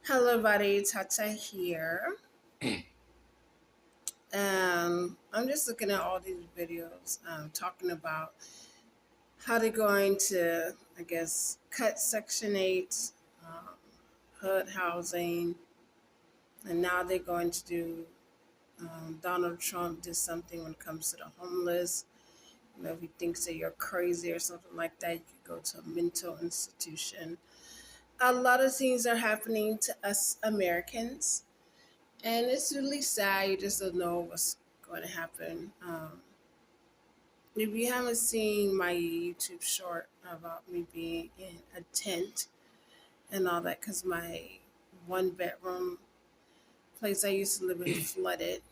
Hello, everybody. Tata here. I'm just looking at all these videos talking about how they're going to, I guess, cut Section 8, um, HUD housing, and now they're going to do, Donald Trump did something when it comes to the homeless. If he thinks that you're crazy or something like that, you could go to a mental institution. A lot of things are happening to us Americans. And it's really sad. You just don't know what's going to happen. If you haven't seen my YouTube short about me being in a tent and all that, because my one bedroom place I used to live in flooded.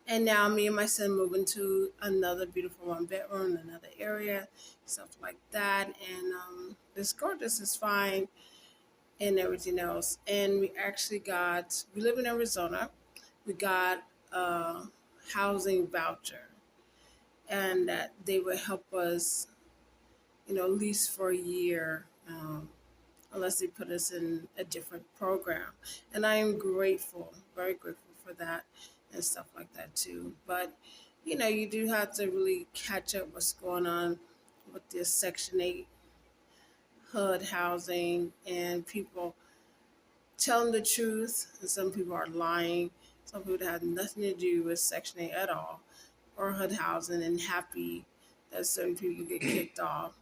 And now me and my son moving to another beautiful one bedroom, another area, stuff like that. And it's gorgeous, it's fine, and everything else. And we live in Arizona. We got a housing voucher, and that they would help us, at least for a year, unless they put us in a different program. And I am grateful, very grateful for that and stuff like that too. But, you do have to really catch up what's going on with this Section 8 HUD housing and people telling the truth, and some people are lying. Some people have nothing to do with Section 8 at all, or HUD housing, and happy that certain people get kicked off.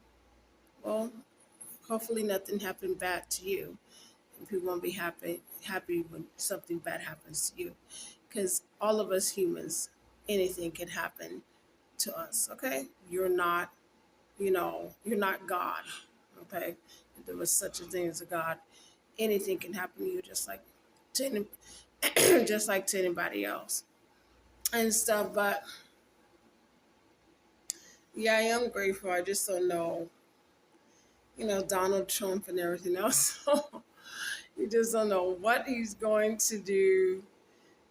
Well, hopefully nothing happened bad to you, and people won't be happy when something bad happens to you, because all of us humans, anything can happen to us. Okay, you're not God. Okay, if there was such a thing as a God, anything can happen to you, to just like to anybody else and stuff. But yeah, I am grateful. I just don't know, Donald Trump and everything else. You just don't know what he's going to do,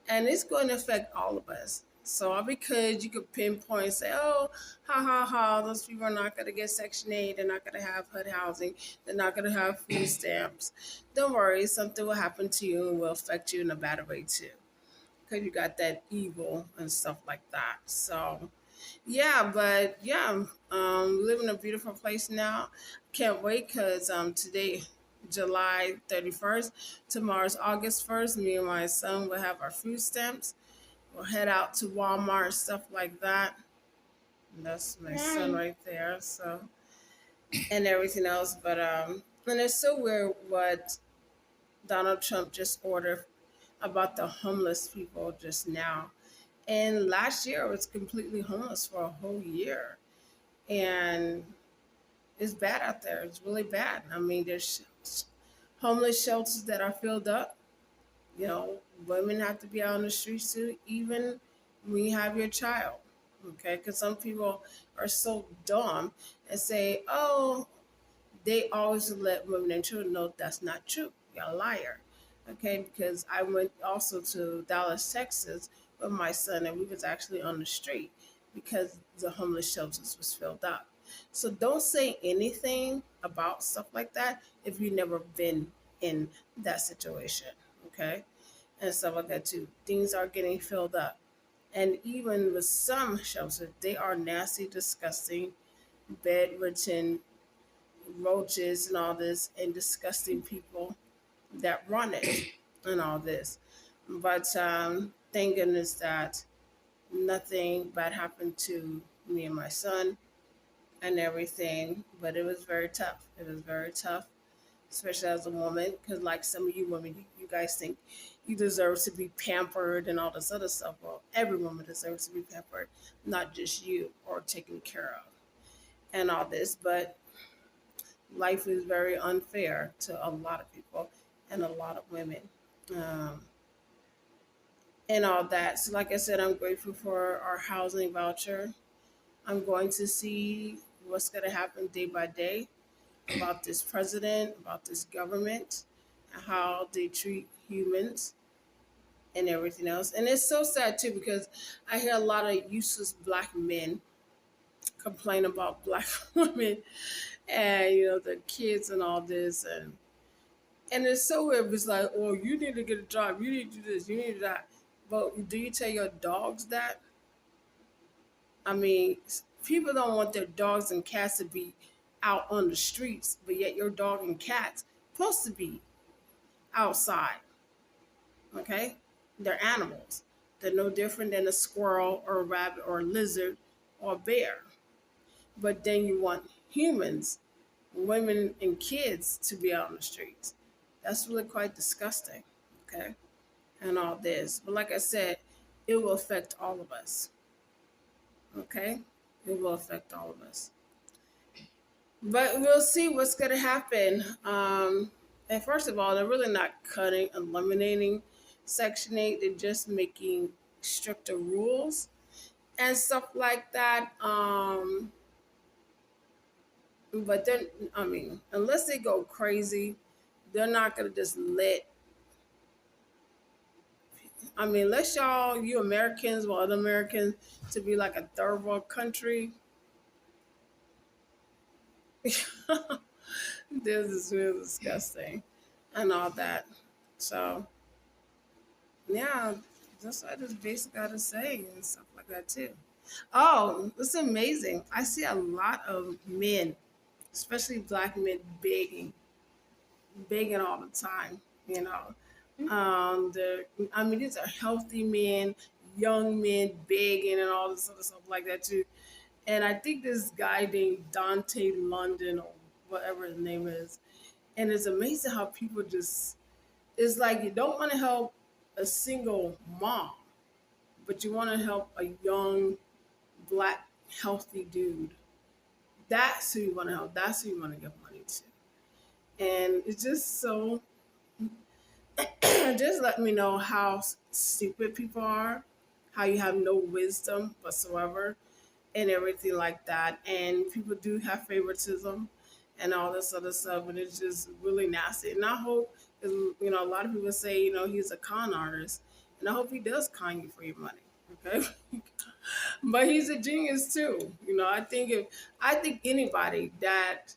and it's going to affect all of us. So all because you could pinpoint and say, oh, ha ha ha, those people are not going to get Section 8, they're not going to have HUD housing, they're not going to have food stamps. Don't worry, something will happen to you and will affect you in a bad way too, because you got that evil and stuff like that. So yeah, but yeah, live in a beautiful place now. Can't wait because today, July 31st, tomorrow's August 1st. Me and my son will have our food stamps. We'll head out to Walmart, stuff like that. And that's my son right there. So, and everything else. But and it's so weird what Donald Trump just ordered about the homeless people just now. And last year I was completely homeless for a whole year. And it's bad out there. It's really bad. I mean, there's homeless shelters that are filled up. You know, women have to be out on the streets too, even when you have your child. Okay, because some people are so dumb and say, "Oh, they always let women and children know that's not true. You're a liar." Okay, because I went also to Dallas, Texas with my son, and we was actually on the street because the homeless shelters was filled up. So don't say anything about stuff like that if you've never been in that situation. Okay, and stuff like that too. Things are getting filled up. And even with some shelters, they are nasty, disgusting, bedridden roaches and all this, and disgusting people that run it and all this. But thank goodness that nothing bad happened to me and my son and everything. But it was very tough. It was very tough, especially as a woman, because like some of you women, you guys think you deserve to be pampered and all this other stuff. Well, every woman deserves to be pampered, not just you, or taken care of and all this. But life is very unfair to a lot of people and a lot of women, um, and all that. So, like I said, I'm grateful for our housing voucher. I'm going to see what's going to happen day by day about this president, about this government, how they treat humans and everything else. And it's so sad too because I hear a lot of useless black men complain about black women and the kids and all this, and And it's so weird. It's like, oh, you need to get a job. You need to do this. You need to do that. But do you tell your dogs that? I mean, people don't want their dogs and cats to be out on the streets, but yet your dog and cat's supposed to be outside. Okay? They're animals. They're no different than a squirrel or a rabbit or a lizard or a bear. But then you want humans, women, and kids to be out on the streets. That's really quite disgusting. Okay? And all this. But like I said, it will affect all of us. Okay? It will affect all of us. But we'll see what's going to happen. And first of all, they're really not cutting, eliminating Section 8. They're just making stricter rules and stuff like that. But then, I mean, unless they go crazy, they're not going to just let, I mean, unless y'all, you Americans, want other Americans to be like a third world country. This is really disgusting and all that. So, yeah, that's what I just basically got to say and stuff like that, too. Oh, it's amazing. I see a lot of men, especially black men, begging all the time, you know. I mean, these are healthy men, young men begging and all this other stuff like that, too. And I think this guy named Dante London or whatever his name is. And it's amazing how people just, it's like you don't want to help a single mom, but you want to help a young, black, healthy dude. That's who you want to help. That's who you want to give money to. And it's just so, just let me know how stupid people are, how you have no wisdom whatsoever, and everything like that. And people do have favoritism and all this other stuff, and it's just really nasty. And I hope, 'cause, you know, a lot of people say, you know, he's a con artist, and I hope he does con you for your money. Okay, but he's a genius too. You know, I think anybody that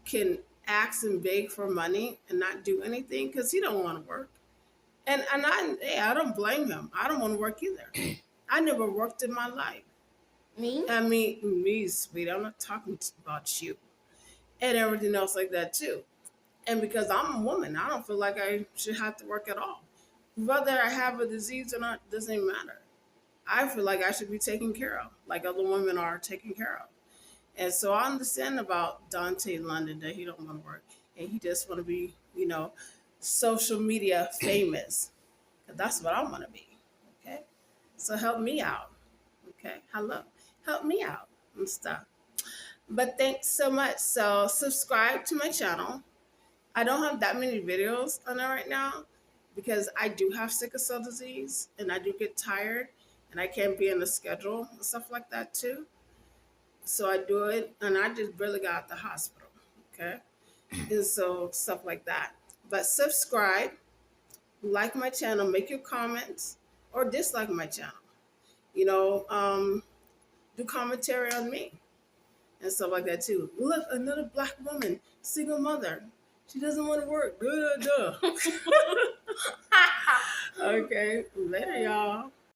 can ask and beg for money and not do anything because he don't want to work. I don't blame him. I don't want to work either. I never worked in my life. Me? I mean, me, sweet. I'm not talking about you and everything else like that too. And because I'm a woman, I don't feel like I should have to work at all. Whether I have a disease or not doesn't even matter. I feel like I should be taken care of, like other women are taken care of. And so I understand about Dante London that he don't want to work and he just want to be, you know, social media famous. 'Cause that's what I want to be. Okay, so help me out. Okay, hello, help me out and stuff. But thanks so much. So subscribe to my channel. I don't have that many videos on it right now because I do have sickle cell disease and I do get tired and I can't be in the schedule and stuff like that too. So I do it and I just barely got out the hospital. Okay. And so stuff like that. But subscribe, like my channel, make your comments or dislike my channel. You know, do commentary on me and stuff like that too. Look, another black woman, single mother. She doesn't want to work. Duh, duh, duh. Okay, later, y'all.